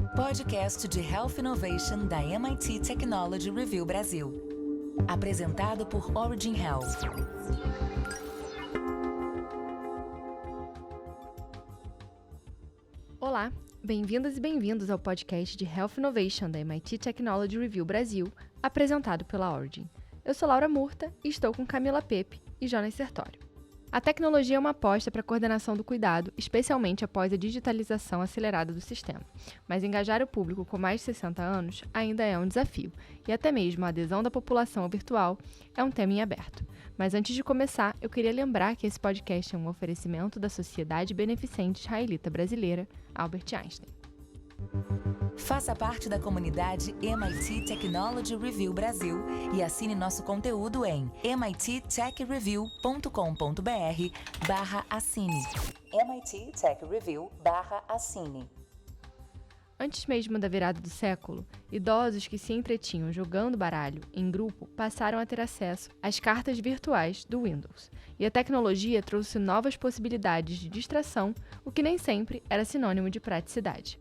Podcast de Health Innovation da MIT Technology Review Brasil. Apresentado por Origin Health. Olá, bem-vindas e bem-vindos ao podcast de Health Innovation da MIT Technology Review Brasil, apresentado pela Origin. Eu sou Laura Murta e estou com Camila Pepe e Jonas Sertório. A tecnologia é uma aposta para a coordenação do cuidado, especialmente após a digitalização acelerada do sistema. Mas engajar o público com mais de 60 anos ainda é um desafio, e até mesmo a adesão da população ao virtual é um tema em aberto. Mas antes de começar, eu queria lembrar que esse podcast é um oferecimento da Sociedade Beneficente Israelita Brasileira, Albert Einstein. Faça parte da comunidade MIT Technology Review Brasil e assine nosso conteúdo em mittechreview.com.br/assine. MIT Tech Review/assine. Antes mesmo da virada do século, idosos que se entretinham jogando baralho em grupo passaram a ter acesso às cartas virtuais do Windows. E a tecnologia trouxe novas possibilidades de distração, o que nem sempre era sinônimo de praticidade.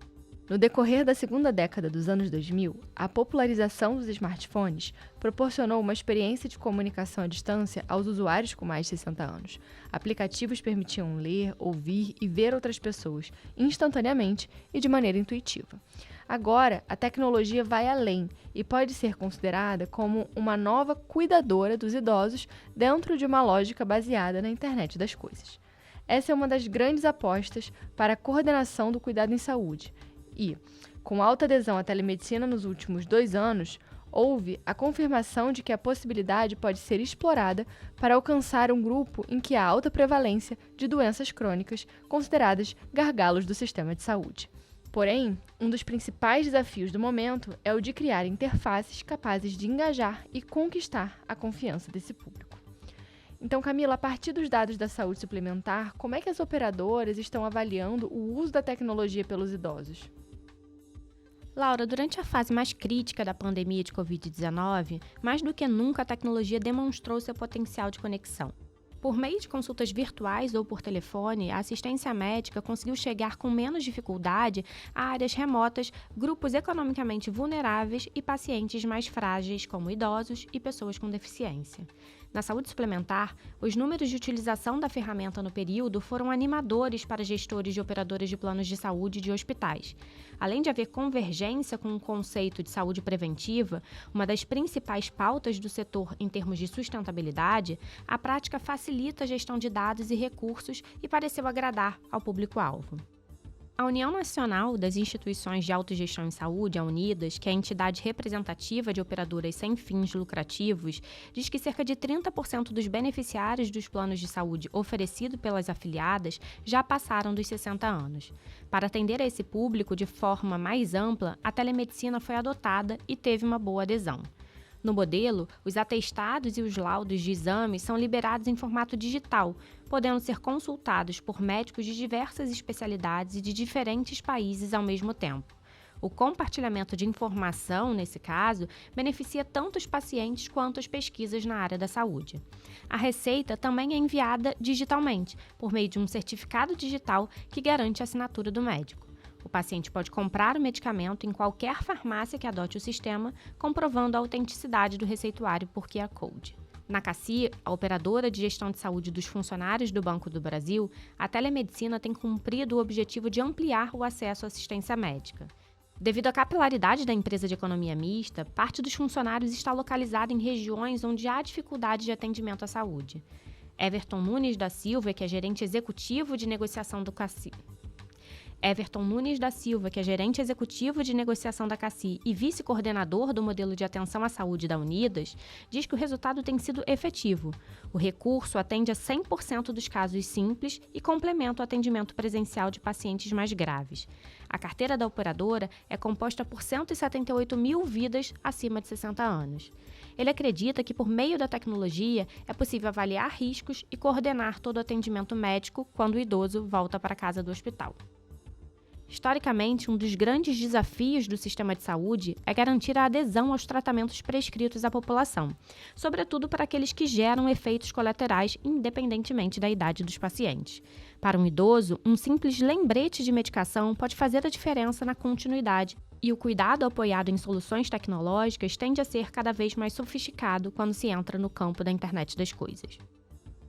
No decorrer da segunda década dos anos 2000, a popularização dos smartphones proporcionou uma experiência de comunicação à distância aos usuários com mais de 60 anos. Aplicativos permitiam ler, ouvir e ver outras pessoas instantaneamente e de maneira intuitiva. Agora, a tecnologia vai além e pode ser considerada como uma nova cuidadora dos idosos dentro de uma lógica baseada na internet das coisas. Essa é uma das grandes apostas para a coordenação do cuidado em saúde. E, com alta adesão à telemedicina nos últimos 2 anos, houve a confirmação de que a possibilidade pode ser explorada para alcançar um grupo em que há alta prevalência de doenças crônicas consideradas gargalos do sistema de saúde. Porém, um dos principais desafios do momento é o de criar interfaces capazes de engajar e conquistar a confiança desse público. Então, Camila, a partir dos dados da saúde suplementar, como é que as operadoras estão avaliando o uso da tecnologia pelos idosos? Laura, durante a fase mais crítica da pandemia de Covid-19, mais do que nunca a tecnologia demonstrou seu potencial de conexão. Por meio de consultas virtuais ou por telefone, a assistência médica conseguiu chegar com menos dificuldade a áreas remotas, grupos economicamente vulneráveis e pacientes mais frágeis, como idosos e pessoas com deficiência. Na saúde suplementar, os números de utilização da ferramenta no período foram animadores para gestores e operadoras de planos de saúde e de hospitais. Além de haver convergência com o conceito de saúde preventiva, uma das principais pautas do setor em termos de sustentabilidade, a prática facilita a gestão de dados e recursos e pareceu agradar ao público-alvo. A União Nacional das Instituições de Autogestão em Saúde, a Unidas, que é a entidade representativa de operadoras sem fins lucrativos, diz que cerca de 30% dos beneficiários dos planos de saúde oferecidos pelas afiliadas já passaram dos 60 anos. Para atender a esse público de forma mais ampla, a telemedicina foi adotada e teve uma boa adesão. No modelo, os atestados e os laudos de exames são liberados em formato digital, podendo ser consultados por médicos de diversas especialidades e de diferentes países ao mesmo tempo. O compartilhamento de informação, nesse caso, beneficia tanto os pacientes quanto as pesquisas na área da saúde. A receita também é enviada digitalmente, por meio de um certificado digital que garante a assinatura do médico. O paciente pode comprar o medicamento em qualquer farmácia que adote o sistema, comprovando a autenticidade do receituário por QR Code. Na CACI, a operadora de gestão de saúde dos funcionários do Banco do Brasil, a telemedicina tem cumprido o objetivo de ampliar o acesso à assistência médica. Devido à capilaridade da empresa de economia mista, parte dos funcionários está localizada em regiões onde há dificuldade de atendimento à saúde. Everton Nunes da Silva, que é gerente executivo de negociação do CACI, Everton Nunes da Silva, que é gerente executivo de negociação da CACI e vice-coordenador do modelo de atenção à saúde da Unidas, diz que o resultado tem sido efetivo. O recurso atende a 100% dos casos simples e complementa o atendimento presencial de pacientes mais graves. A carteira da operadora é composta por 178 mil vidas acima de 60 anos. Ele acredita que, por meio da tecnologia, é possível avaliar riscos e coordenar todo o atendimento médico quando o idoso volta para a casa do hospital. Historicamente, um dos grandes desafios do sistema de saúde é garantir a adesão aos tratamentos prescritos à população, sobretudo para aqueles que geram efeitos colaterais independentemente da idade dos pacientes. Para um idoso, um simples lembrete de medicação pode fazer a diferença na continuidade, e o cuidado apoiado em soluções tecnológicas tende a ser cada vez mais sofisticado quando se entra no campo da internet das coisas.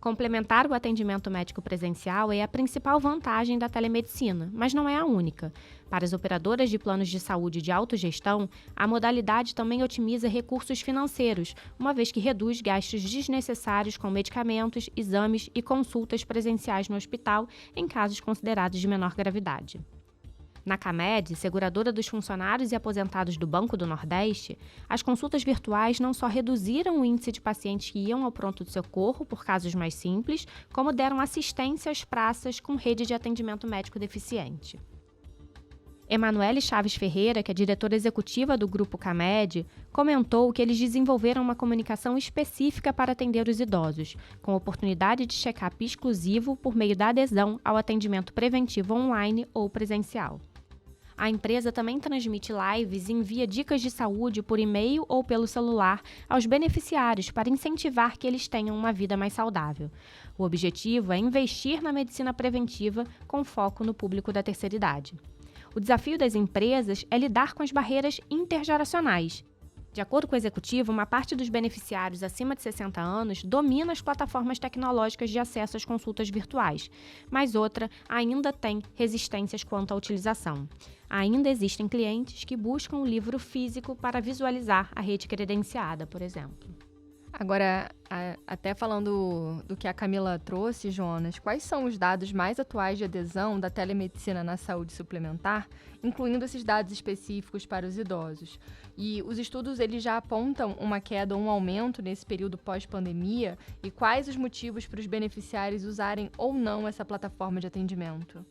Complementar o atendimento médico presencial é a principal vantagem da telemedicina, mas não é a única. Para as operadoras de planos de saúde de autogestão, a modalidade também otimiza recursos financeiros, uma vez que reduz gastos desnecessários com medicamentos, exames e consultas presenciais no hospital em casos considerados de menor gravidade. Na CAMED, seguradora dos funcionários e aposentados do Banco do Nordeste, as consultas virtuais não só reduziram o índice de pacientes que iam ao pronto-socorro por casos mais simples, como deram assistência às praças com rede de atendimento médico deficiente. Emanuele Chaves Ferreira, que é diretora executiva do Grupo CAMED, comentou que eles desenvolveram uma comunicação específica para atender os idosos, com oportunidade de check-up exclusivo por meio da adesão ao atendimento preventivo online ou presencial. A empresa também transmite lives e envia dicas de saúde por e-mail ou pelo celular aos beneficiários para incentivar que eles tenham uma vida mais saudável. O objetivo é investir na medicina preventiva com foco no público da terceira idade. O desafio das empresas é lidar com as barreiras intergeracionais. De acordo com o executivo, uma parte dos beneficiários acima de 60 anos domina as plataformas tecnológicas de acesso às consultas virtuais, mas outra ainda tem resistências quanto à utilização. Ainda existem clientes que buscam o livro físico para visualizar a rede credenciada, por exemplo. Agora, até falando do que a Camila trouxe, Jonas, quais são os dados mais atuais de adesão da telemedicina na saúde suplementar, incluindo esses dados específicos para os idosos? E os estudos eles já apontam uma queda ou um aumento nesse período pós-pandemia? E quais os motivos para os beneficiários usarem ou não essa plataforma de atendimento?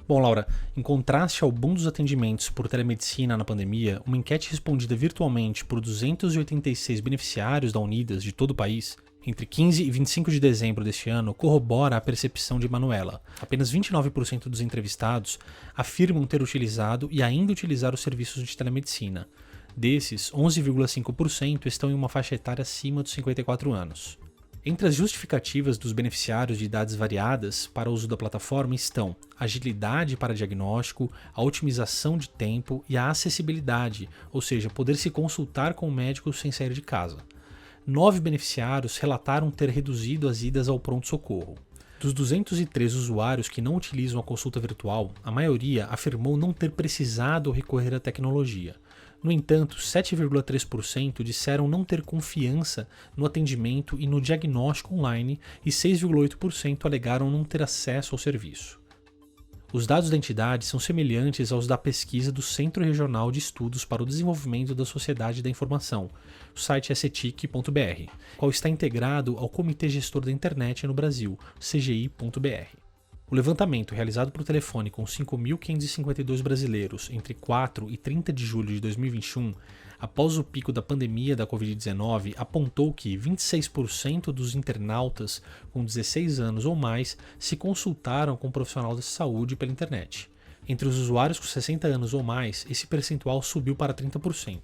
Bom, Laura, em contraste ao boom dos atendimentos por telemedicina na pandemia, uma enquete respondida virtualmente por 286 beneficiários da Unidas de todo o país, entre 15 e 25 de dezembro deste ano, corrobora a percepção de Manuela. Apenas 29% dos entrevistados afirmam ter utilizado e ainda utilizar os serviços de telemedicina. Desses, 11,5% estão em uma faixa etária acima dos 54 anos. Entre as justificativas dos beneficiários de idades variadas para o uso da plataforma estão agilidade para diagnóstico, a otimização de tempo e a acessibilidade, ou seja, poder se consultar com o médico sem sair de casa. 9 beneficiários relataram ter reduzido as idas ao pronto-socorro. Dos 203 usuários que não utilizam a consulta virtual, a maioria afirmou não ter precisado recorrer à tecnologia. No entanto, 7,3% disseram não ter confiança no atendimento e no diagnóstico online e 6,8% alegaram não ter acesso ao serviço. Os dados da entidade são semelhantes aos da pesquisa do Centro Regional de Estudos para o Desenvolvimento da Sociedade da Informação, o site cetic.br, qual está integrado ao Comitê Gestor da Internet no Brasil, cgi.br. O levantamento, realizado por telefone com 5.552 brasileiros entre 4 e 30 de julho de 2021, após o pico da pandemia da Covid-19, apontou que 26% dos internautas com 16 anos ou mais se consultaram com um profissional de saúde pela internet. Entre os usuários com 60 anos ou mais, esse percentual subiu para 30%.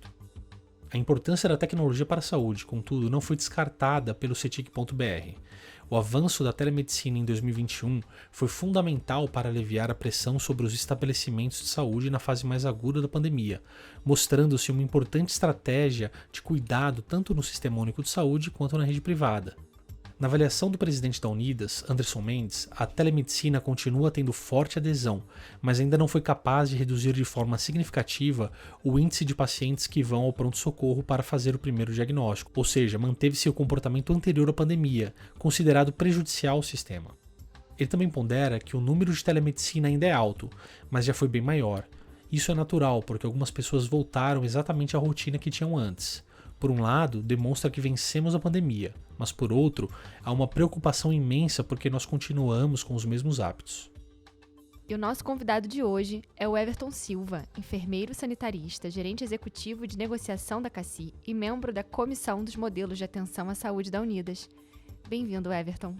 A importância da tecnologia para a saúde, contudo, não foi descartada pelo cetic.br. O avanço da telemedicina em 2021 foi fundamental para aliviar a pressão sobre os estabelecimentos de saúde na fase mais aguda da pandemia, mostrando-se uma importante estratégia de cuidado tanto no Sistema Único de Saúde quanto na rede privada. Na avaliação do presidente da Unidas, Anderson Mendes, a telemedicina continua tendo forte adesão, mas ainda não foi capaz de reduzir de forma significativa o índice de pacientes que vão ao pronto-socorro para fazer o primeiro diagnóstico, ou seja, manteve-se o comportamento anterior à pandemia, considerado prejudicial ao sistema. Ele também pondera que o número de telemedicina ainda é alto, mas já foi bem maior. Isso é natural, porque algumas pessoas voltaram exatamente à rotina que tinham antes. Por um lado, demonstra que vencemos a pandemia, mas por outro, há uma preocupação imensa porque nós continuamos com os mesmos hábitos. E o nosso convidado de hoje é o Everton Silva, enfermeiro sanitarista, gerente executivo de negociação da CACI e membro da Comissão dos Modelos de Atenção à Saúde da Unidas. Bem-vindo, Everton.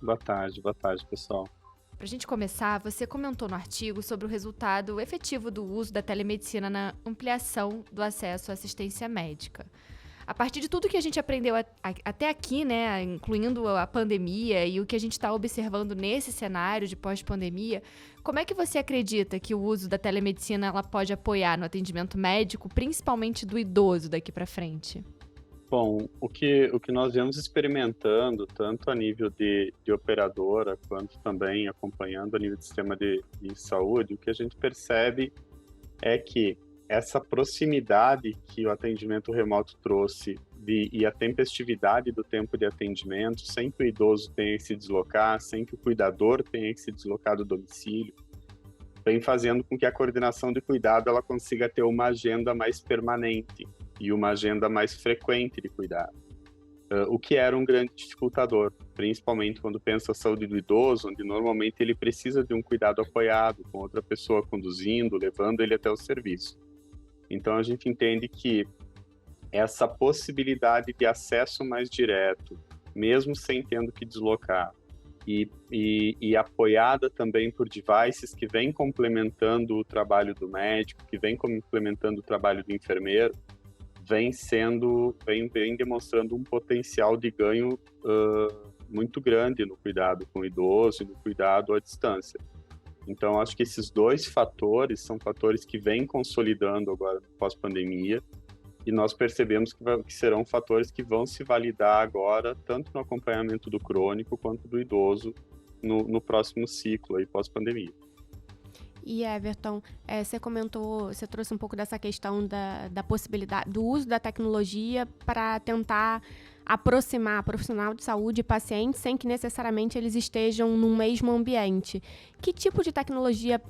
Boa tarde, pessoal. Para a gente começar, você comentou no artigo sobre o resultado efetivo do uso da telemedicina na ampliação do acesso à assistência médica. A partir de tudo que a gente aprendeu até aqui, né, incluindo a pandemia e o que a gente está observando nesse cenário de pós-pandemia, como é que você acredita que o uso da telemedicina ela pode apoiar no atendimento médico, principalmente do idoso daqui para frente? Bom, o que nós vemos experimentando, tanto a nível de operadora, quanto também acompanhando a nível de sistema de saúde, o que a gente percebe é que essa proximidade que o atendimento remoto trouxe e a tempestividade do tempo de atendimento, sem que o idoso tenha que se deslocar, sem que o cuidador tenha que se deslocar do domicílio, vem fazendo com que a coordenação de cuidado ela consiga ter uma agenda mais permanente e uma agenda mais frequente de cuidado. O que era um grande dificultador, principalmente quando pensa a saúde do idoso, onde normalmente ele precisa de um cuidado apoiado, com outra pessoa conduzindo, levando ele até o serviço. Então, a gente entende que essa possibilidade de acesso mais direto, mesmo sem tendo que deslocar, e apoiada também por devices que vem complementando o trabalho do médico, que vem complementando o trabalho do enfermeiro, vem demonstrando um potencial de ganho muito grande no cuidado com o idoso e no cuidado à distância. Então, acho que esses dois fatores são fatores que vêm consolidando agora pós-pandemia e nós percebemos que serão fatores que vão se validar agora, tanto no acompanhamento do crônico quanto do idoso no próximo ciclo aí pós-pandemia. E Everton, você trouxe um pouco dessa questão da possibilidade do uso da tecnologia para tentar aproximar profissional de saúde e paciente sem que necessariamente eles estejam no mesmo ambiente. Que tipo de tecnologia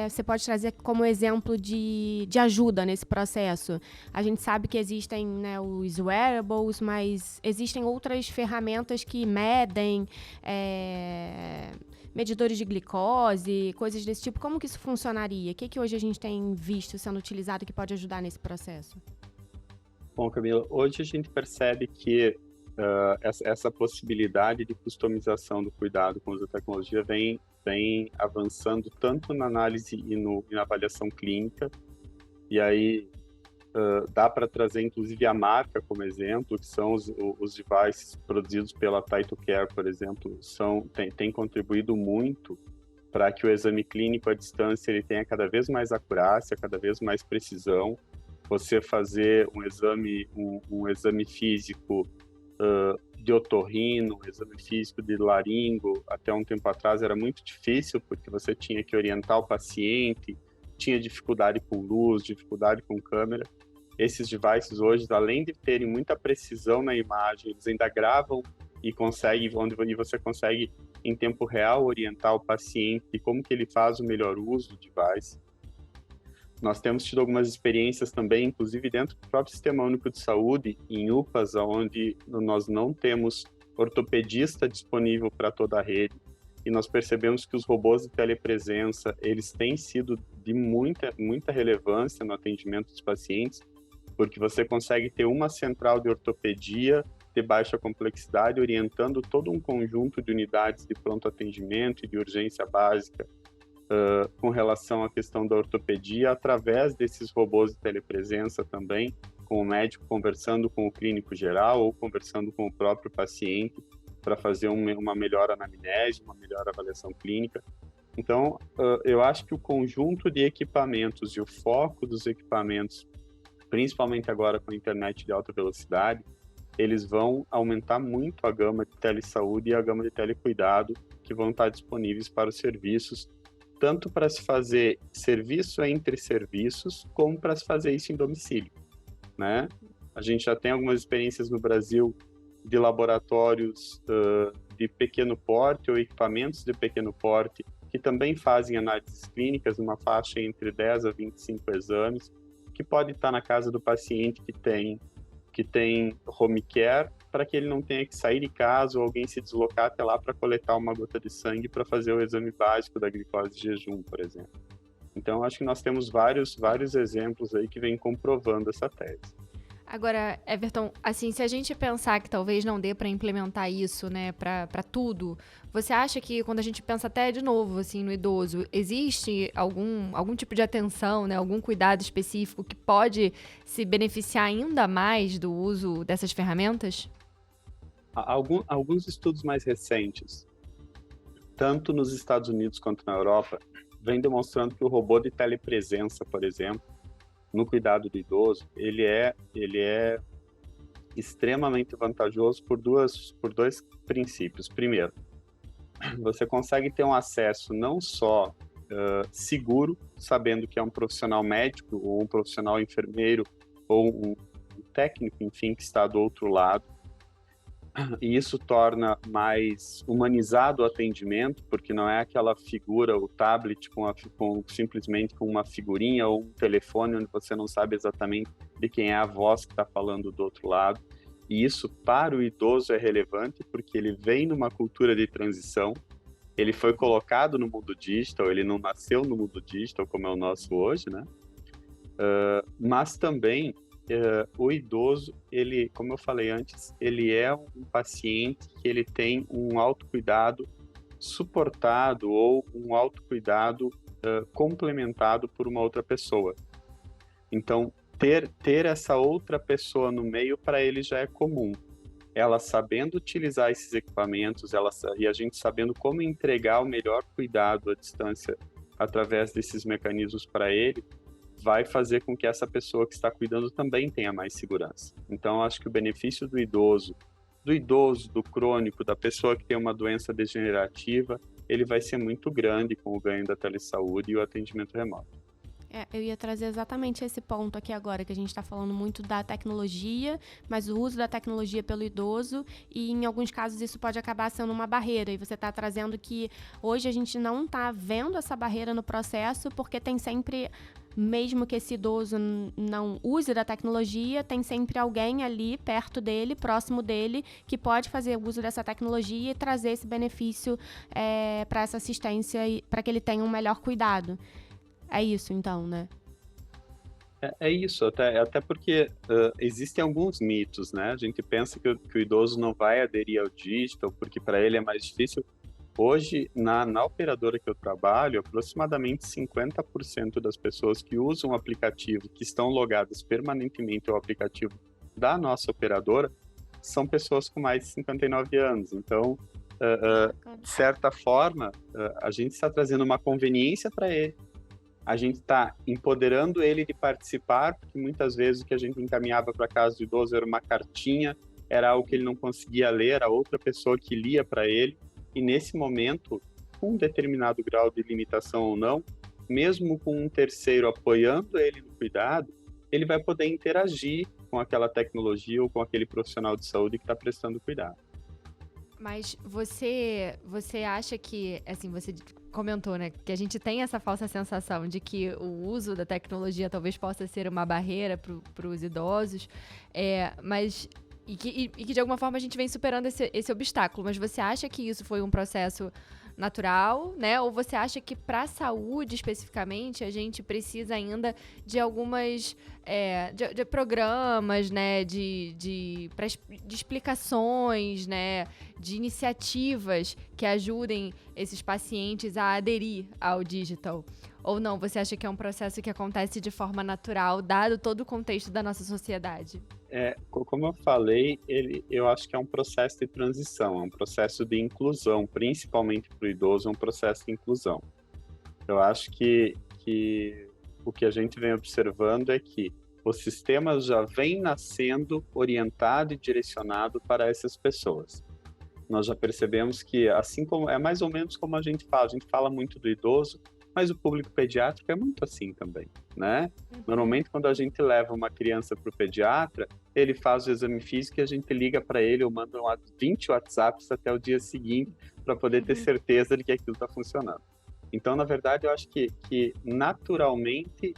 você pode trazer como exemplo de ajuda nesse processo? A gente sabe que existem, né, os wearables, mas existem outras ferramentas que medem medidores de glicose, coisas desse tipo. Como que isso funcionaria? O que hoje a gente tem visto sendo utilizado que pode ajudar nesse processo? Bom, Camila, hoje a gente percebe que essa possibilidade de customização do cuidado com a tecnologia vem avançando tanto na análise e na avaliação clínica, e aí dá para trazer inclusive a marca como exemplo, que são os devices produzidos pela TytoCare, por exemplo, tem contribuído muito para que o exame clínico à distância ele tenha cada vez mais acurácia, cada vez mais precisão. Você fazer um exame físico de otorrino, um exame físico de laringo, até um tempo atrás era muito difícil, porque você tinha que orientar o paciente, tinha dificuldade com luz, dificuldade com câmera. Esses devices hoje, além de terem muita precisão na imagem, eles ainda gravam e onde você consegue, em tempo real, orientar o paciente de como que ele faz o melhor uso do device. Nós temos tido algumas experiências também, inclusive dentro do próprio Sistema Único de Saúde, em UPAs, onde nós não temos ortopedista disponível para toda a rede, e nós percebemos que os robôs de telepresença, eles têm sido de muita relevância no atendimento dos pacientes, porque você consegue ter uma central de ortopedia de baixa complexidade, orientando todo um conjunto de unidades de pronto atendimento e de urgência básica, com relação à questão da ortopedia, através desses robôs de telepresença também, com o médico conversando com o clínico geral ou conversando com o próprio paciente para fazer uma melhor anamnese, uma melhor avaliação clínica. Então, eu acho que o conjunto de equipamentos e o foco dos equipamentos, principalmente agora com a internet de alta velocidade, eles vão aumentar muito a gama de telesaúde e a gama de telecuidado que vão estar disponíveis para os serviços, tanto para se fazer serviço entre serviços, como para se fazer isso em domicílio, né? A gente já tem algumas experiências no Brasil de laboratórios de pequeno porte ou equipamentos de pequeno porte que também fazem análises clínicas numa faixa entre 10 a 25 exames, que pode estar na casa do paciente que tem home care, para que ele não tenha que sair de casa ou alguém se deslocar até lá para coletar uma gota de sangue para fazer o exame básico da glicose de jejum, por exemplo. Então, acho que nós temos vários exemplos aí que vêm comprovando essa tese. Agora, Everton, assim, se a gente pensar que talvez não dê para implementar isso, né, para tudo, você acha que quando a gente pensa até de novo, assim, no idoso, existe algum tipo de atenção, né, algum cuidado específico que pode se beneficiar ainda mais do uso dessas ferramentas? Alguns estudos mais recentes, tanto nos Estados Unidos quanto na Europa, vêm demonstrando que o robô de telepresença, por exemplo, no cuidado do idoso, ele é extremamente vantajoso por dois princípios. Primeiro, você consegue ter um acesso não só seguro, sabendo que é um profissional médico, ou um profissional enfermeiro, ou um técnico, enfim, que está do outro lado, e isso torna mais humanizado o atendimento, porque não é aquela figura, o tablet simplesmente com uma figurinha ou um telefone onde você não sabe exatamente de quem é a voz que está falando do outro lado. E isso para o idoso é relevante porque ele vem numa cultura de transição, ele foi colocado no mundo digital, ele não nasceu no mundo digital como é o nosso hoje, né? Mas também o idoso, ele, como eu falei antes, ele é um paciente que ele tem um autocuidado suportado ou um autocuidado complementado por uma outra pessoa. Então, ter essa outra pessoa no meio, para ele já é comum. Ela sabendo utilizar esses equipamentos, e a gente sabendo como entregar o melhor cuidado à distância através desses mecanismos para ele, vai fazer com que essa pessoa que está cuidando também tenha mais segurança. Então, acho que o benefício do idoso, do crônico, da pessoa que tem uma doença degenerativa, ele vai ser muito grande com o ganho da telesaúde e o atendimento remoto. Eu ia trazer exatamente esse ponto aqui agora, que a gente está falando muito da tecnologia, mas o uso da tecnologia pelo idoso, e em alguns casos isso pode acabar sendo uma barreira, e você está trazendo que hoje a gente não está vendo essa barreira no processo, porque tem sempre, mesmo que esse idoso não use da tecnologia, tem sempre alguém ali perto dele, próximo dele, que pode fazer uso dessa tecnologia e trazer esse benefício para essa assistência, para que ele tenha um melhor cuidado. É isso, então, né? É isso, até porque existem alguns mitos, né? A gente pensa que o idoso não vai aderir ao digital, porque para ele é mais difícil. Hoje, na operadora que eu trabalho, aproximadamente 50% das pessoas que usam o aplicativo, que estão logadas permanentemente ao aplicativo da nossa operadora, são pessoas com mais de 59 anos. Então, de certa forma, a gente está trazendo uma conveniência para ele. A gente está empoderando ele de participar, porque muitas vezes o que a gente encaminhava para casa do idoso era uma cartinha, era algo que ele não conseguia ler, era outra pessoa que lia para ele. E nesse momento, com um determinado grau de limitação ou não, mesmo com um terceiro apoiando ele no cuidado, ele vai poder interagir com aquela tecnologia ou com aquele profissional de saúde que está prestando cuidado. Mas você acha que, assim, você comentou, né, que a gente tem essa falsa sensação de que o uso da tecnologia talvez possa ser uma barreira para os idosos, mas e que de alguma forma a gente vem superando esse obstáculo. Mas você acha que isso foi um processo natural, né? Ou você acha que para a saúde especificamente a gente precisa ainda de algumas de programas, né? De explicações, né? De iniciativas que ajudem esses pacientes a aderir ao digital? Ou não? Você acha que é um processo que acontece de forma natural, dado todo o contexto da nossa sociedade? Como eu falei, eu acho que é um processo de transição, é um processo de inclusão, principalmente para o idoso, é um processo de inclusão. Eu acho que o que a gente vem observando é que o sistema já vem nascendo orientado e direcionado para essas pessoas. Nós já percebemos que, assim como é mais ou menos como a gente fala muito do idoso, mas o público pediátrico é muito assim também, né? Normalmente, quando a gente leva uma criança para o pediatra, ele faz o exame físico e a gente liga para ele ou manda 20 WhatsApps até o dia seguinte para poder ter certeza de que aquilo está funcionando. Então, na verdade, eu acho que naturalmente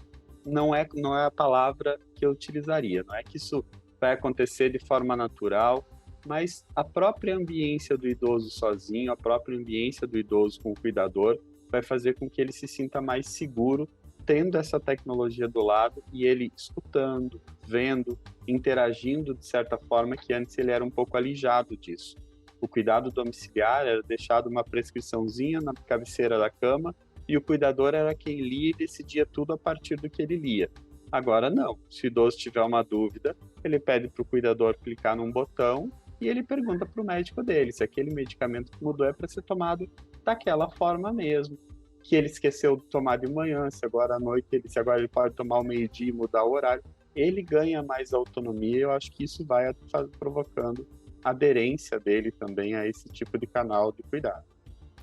não é a palavra que eu utilizaria. Não é que isso vai acontecer de forma natural, mas a própria ambiência do idoso sozinho, a própria ambiência do idoso com o cuidador, vai fazer com que ele se sinta mais seguro tendo essa tecnologia do lado e ele escutando, vendo, interagindo de certa forma que antes ele era um pouco alijado disso. O cuidado domiciliar era deixado uma prescriçãozinha na cabeceira da cama e o cuidador era quem lia e decidia tudo a partir do que ele lia. Agora não, se o idoso tiver uma dúvida, ele pede para o cuidador clicar num botão e ele pergunta para o médico dele se aquele medicamento que mudou é para ser tomado daquela forma mesmo, que ele esqueceu de tomar de manhã, se agora à noite, se agora ele pode tomar ao meio-dia e mudar o horário. Ele ganha mais autonomia e eu acho que isso vai provocando aderência dele também a esse tipo de canal de cuidado.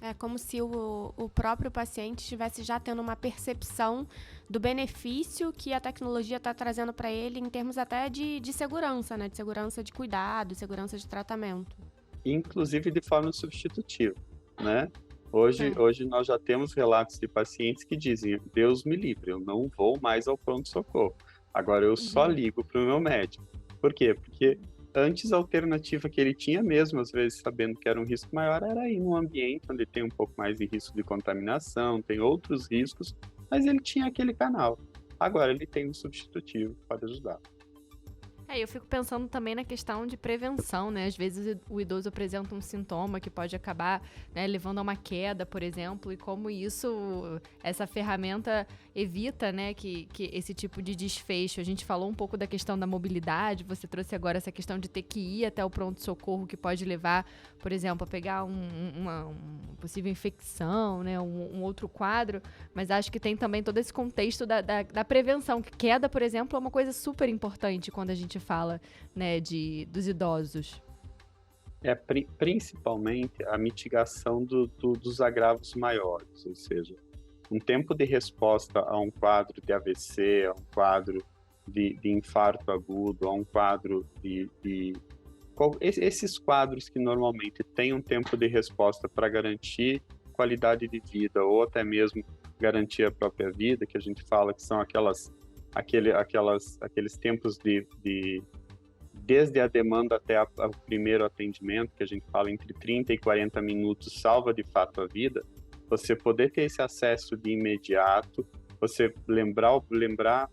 É como se o próprio paciente estivesse já tendo uma percepção do benefício que a tecnologia está trazendo para ele em termos até de segurança, né? De segurança de cuidado, segurança de tratamento. Inclusive de forma substitutiva, né? Hoje nós já temos relatos de pacientes que dizem: Deus me livre, eu não vou mais ao pronto-socorro. Agora eu só ligo para o meu médico. Por quê? Porque antes a alternativa que ele tinha mesmo, às vezes sabendo que era um risco maior, era ir num ambiente onde tem um pouco mais de risco de contaminação, tem outros riscos, mas ele tinha aquele canal. Agora ele tem um substitutivo que pode ajudar. Eu fico pensando também na questão de prevenção, né? Às vezes o idoso apresenta um sintoma que pode acabar, né, levando a uma queda, por exemplo, e como essa ferramenta evita, né, que esse tipo de desfecho. A gente falou um pouco da questão da mobilidade, você trouxe agora essa questão de ter que ir até o pronto-socorro, que pode levar, por exemplo, a pegar uma possível infecção, né, um outro quadro, mas acho que tem também todo esse contexto da prevenção, que queda, por exemplo, é uma coisa super importante quando a gente fala, né, dos idosos. Principalmente a mitigação dos agravos maiores, ou seja, um tempo de resposta a um quadro de AVC, a um quadro de infarto agudo, a um quadro esses quadros que normalmente têm um tempo de resposta para garantir qualidade de vida ou até mesmo garantir a própria vida, que a gente fala que são aqueles tempos desde a demanda até o primeiro atendimento, que a gente fala entre 30 e 40 minutos, salva de fato a vida. Você poder ter esse acesso de imediato, você lembrar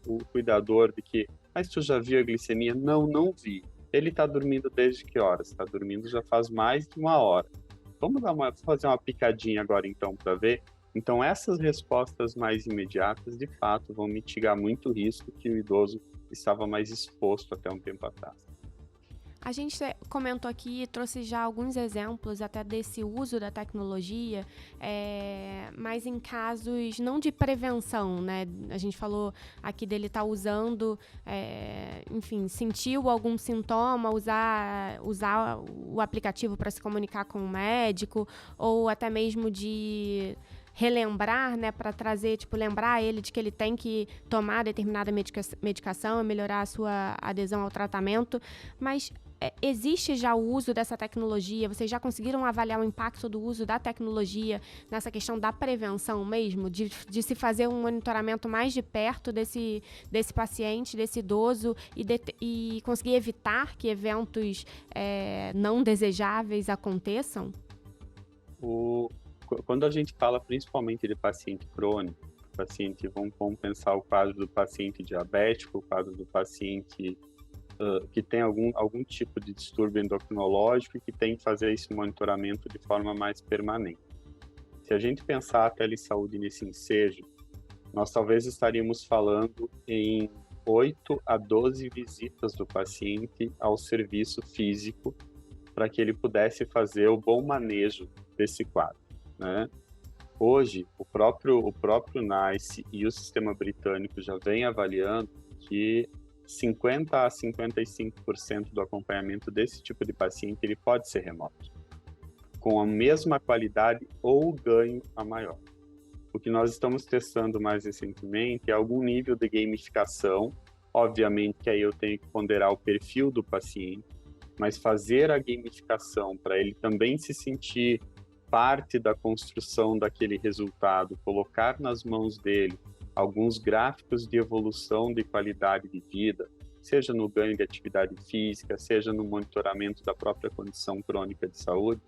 o cuidador de que, mas tu já viu a glicemia? Não vi. Ele está dormindo desde que horas? Está dormindo já faz mais de 1 hora. Vamos fazer uma picadinha agora então para ver? Então essas respostas mais imediatas, de fato, vão mitigar muito o risco que o idoso estava mais exposto até um tempo atrás. A gente comentou aqui, trouxe já alguns exemplos até desse uso da tecnologia, mas em casos não de prevenção, né? A gente falou aqui dele estar usando, enfim, sentiu algum sintoma, usar o aplicativo para se comunicar com o médico, ou até mesmo de relembrar, né, para trazer, lembrar ele de que ele tem que tomar determinada medicação e melhorar a sua adesão ao tratamento, mas existe já o uso dessa tecnologia? Vocês já conseguiram avaliar o impacto do uso da tecnologia nessa questão da prevenção mesmo, de se fazer um monitoramento mais de perto desse paciente, desse idoso e conseguir evitar que eventos não desejáveis aconteçam? Quando a gente fala principalmente de paciente crônico, vamos pensar o quadro do paciente diabético, o quadro do paciente que tem algum tipo de distúrbio endocrinológico e que tem que fazer esse monitoramento de forma mais permanente. Se a gente pensar a telesaúde nesse ensejo, nós talvez estaríamos falando em 8 a 12 visitas do paciente ao serviço físico para que ele pudesse fazer o bom manejo desse quadro, né? Hoje, o próprio NICE e o sistema britânico já vem avaliando que 50% a 55% do acompanhamento desse tipo de paciente ele pode ser remoto, com a mesma qualidade ou ganho a maior. O que nós estamos testando mais recentemente é algum nível de gamificação, obviamente que aí eu tenho que ponderar o perfil do paciente, mas fazer a gamificação para ele também se sentir parte da construção daquele resultado, colocar nas mãos dele alguns gráficos de evolução de qualidade de vida, seja no ganho de atividade física, seja no monitoramento da própria condição crônica de saúde,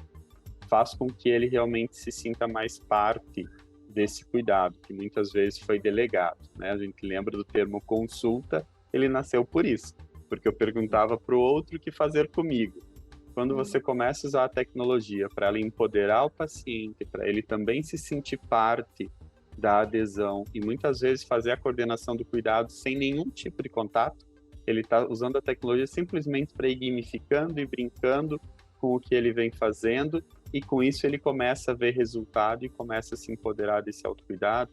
faz com que ele realmente se sinta mais parte desse cuidado, que muitas vezes foi delegado, né? A gente lembra do termo consulta, ele nasceu por isso, porque eu perguntava para o outro o que fazer comigo. Quando você começa a usar a tecnologia para ela empoderar o paciente, para ele também se sentir parte da adesão e muitas vezes fazer a coordenação do cuidado sem nenhum tipo de contato, ele está usando a tecnologia simplesmente para ir gamificando e brincando com o que ele vem fazendo, e com isso ele começa a ver resultado e começa a se empoderar desse autocuidado.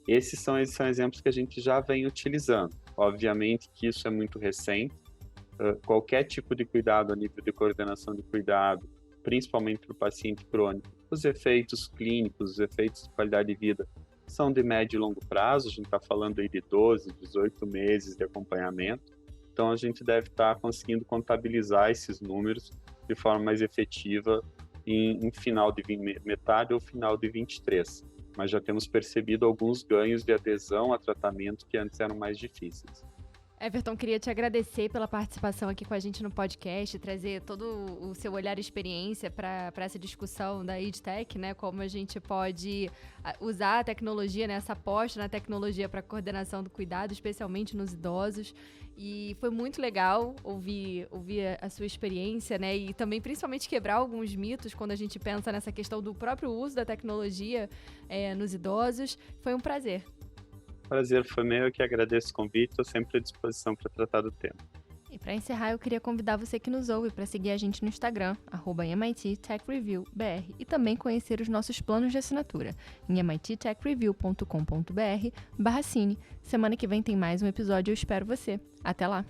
Esses são exemplos que a gente já vem utilizando. Obviamente que isso é muito recente. Qualquer tipo de cuidado a nível de coordenação de cuidado, principalmente para o paciente crônico, os efeitos clínicos, os efeitos de qualidade de vida são de médio e longo prazo. A gente está falando aí de 12, 18 meses de acompanhamento. Então a gente deve estar conseguindo contabilizar esses números de forma mais efetiva em final de metade ou final de 23. Mas já temos percebido alguns ganhos de adesão a tratamento que antes eram mais difíceis. Everton, queria te agradecer pela participação aqui com a gente no podcast, trazer todo o seu olhar e experiência para essa discussão da EdTech, né? Como a gente pode usar a tecnologia, né? Essa aposta na tecnologia para a coordenação do cuidado, especialmente nos idosos. E foi muito legal ouvir a sua experiência, né? E também, principalmente, quebrar alguns mitos quando a gente pensa nessa questão do próprio uso da tecnologia nos idosos. Foi um prazer. Prazer foi meu, eu que agradeço o convite, estou sempre à disposição para tratar do tema. E para encerrar, eu queria convidar você que nos ouve para seguir a gente no Instagram, @MIT Tech Review BR, e também conhecer os nossos planos de assinatura em mittechreview.com.br/cine. Semana que vem tem mais um episódio, eu espero você. Até lá!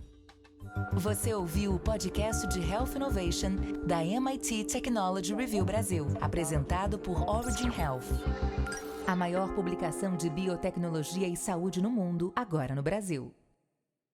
Você ouviu o podcast de Health Innovation da MIT Technology Review Brasil, apresentado por Origin Health. A maior publicação de biotecnologia e saúde no mundo, agora no Brasil.